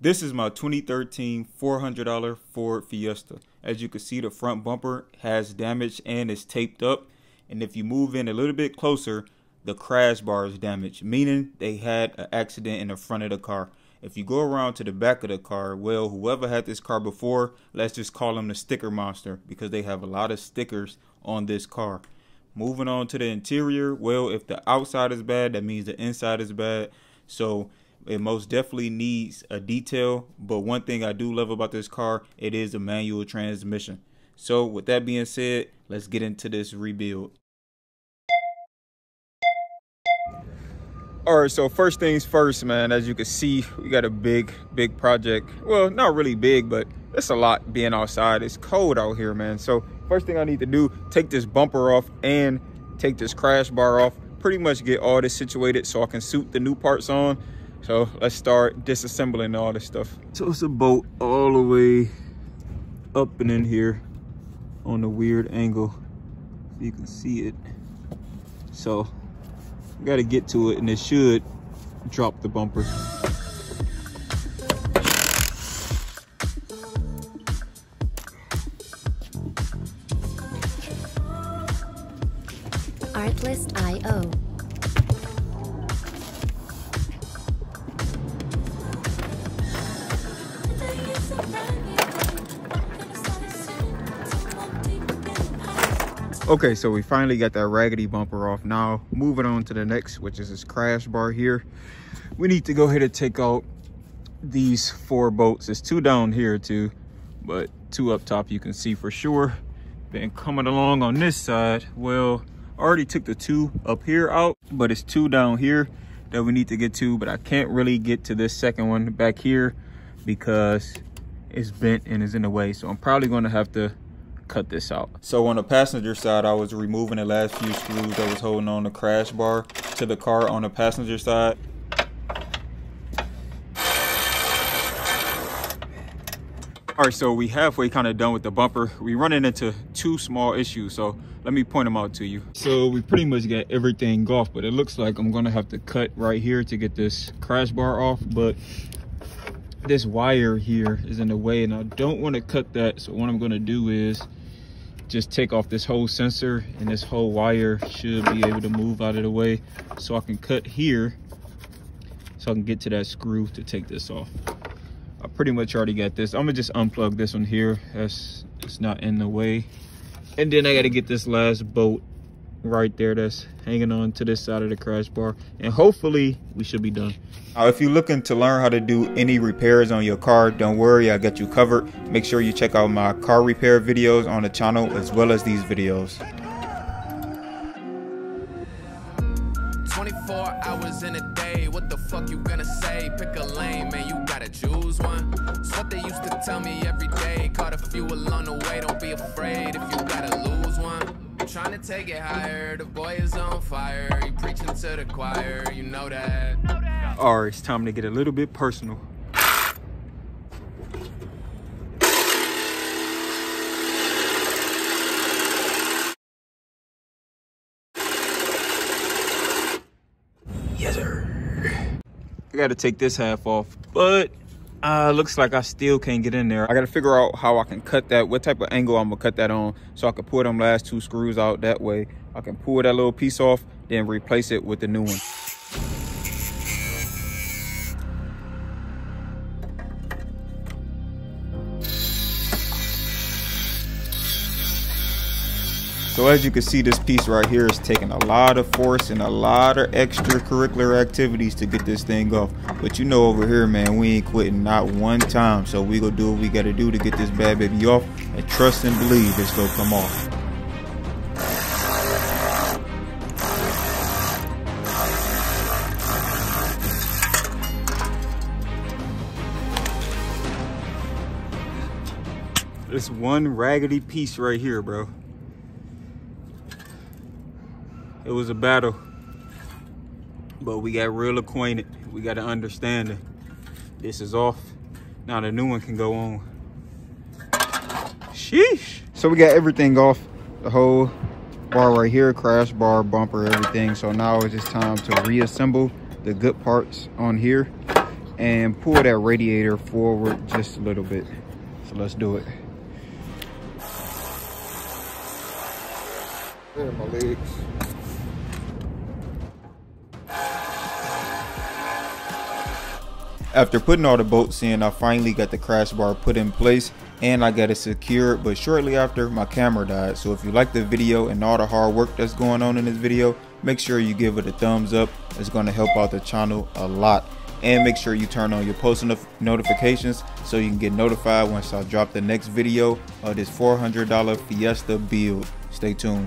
This is my 2013 $400 Ford Fiesta. As you can see, the front bumper has damage and is taped up. And if you move in a little bit closer, the crash bar is damaged, meaning they had an accident in the front of the car. If you go around to the back of the car, well, whoever had this car before, let's just call them the sticker monster because they have a lot of stickers on this car. Moving on to the interior, well, if the outside is bad, that means the inside is bad. So it most definitely needs a detail. But one thing I do love about this car, it is a manual transmission. So with that being said, let's get into this rebuild. All right, so first things first, man, as you can see, we got a big project. Well, not really big, but it's a lot being outside. It's cold out here, man. So first thing I need to do, take this bumper off and take this crash bar off. Pretty much get all this situated so I can suit the new parts on. So let's start disassembling all this stuff. So it's a bolt all the way up and in here on a weird angle. You can see it. So got to get to it, and it should drop the bumper. Artlist.io. Okay, so we finally got that raggedy bumper off. Now moving on to the next, which is this crash bar here. We need to go ahead and take out these 4 bolts. There's 2 down here too, but 2 up top you can see for sure. Then coming along on this side, well, I already took the 2 up here out, but it's 2 down here that we need to get to. But I can't really get to this second one back here because it's bent and is in the way. So I'm probably going to have to cut this out. So on the passenger side, I was removing the last few screws that was holding on the crash bar to the car on the passenger side. All right, so we halfway kind of done with the bumper. We running into 2 small issues, so let me point them out to you. So we pretty much got everything off, but it looks like I'm gonna have to cut right here to get this crash bar off. But this wire here is in the way, and I don't want to cut that. So what I'm going to do is just take off this whole sensor, and this whole wire should be able to move out of the way so I can cut here so I can get to that screw to take this off. I pretty much already got this. I'm gonna just unplug this one here. It's not in the way. And then I got to get this last bolt right there that's hanging on to this side of the crash bar, and hopefully we should be done. If you're looking to learn how to do any repairs on your car, don't worry, I got you covered. Make sure you check out my car repair videos on the channel as well as these videos. 24 hours in a day, what the fuck you gonna say? Pick a lane, man, you gotta choose one. It's what they used to tell me every day. Caught a few along the way, don't be afraid if you gotta lose one. Trying to take it higher, the boy is on fire. You preaching to the choir, you know that. All right, it's time to get a little bit personal. Yes, sir. I got to take this half off, but looks like I still can't get in there. I got to figure out how I can cut that, what type of angle I'm gonna cut that on, so I can pull them last 2 screws out. That way I can pull that little piece off, then replace it with the new one. So as you can see, this piece right here is taking a lot of force and a lot of extracurricular activities to get this thing off. But you know, over here, man, we ain't quitting not one time. So we gonna do what we gotta do to get this bad baby off, and trust and believe it's gonna come off. This one raggedy piece right here, bro. It was a battle, but we got real acquainted. We got to understand it. This is off. Now the new one can go on. Sheesh. So we got everything off. The whole bar right here, crash bar, bumper, everything. So now it's just time to reassemble the good parts on here and pull that radiator forward just a little bit. So let's do it. There are my legs. After putting all the bolts in, I finally got the crash bar put in place and I got it secured, but shortly after my camera died. So if you like the video and all the hard work that's going on in this video, make sure you give it a thumbs up. It's going to help out the channel a lot. And make sure you turn on your post notifications so you can get notified once I drop the next video of this $400 Fiesta build. Stay tuned.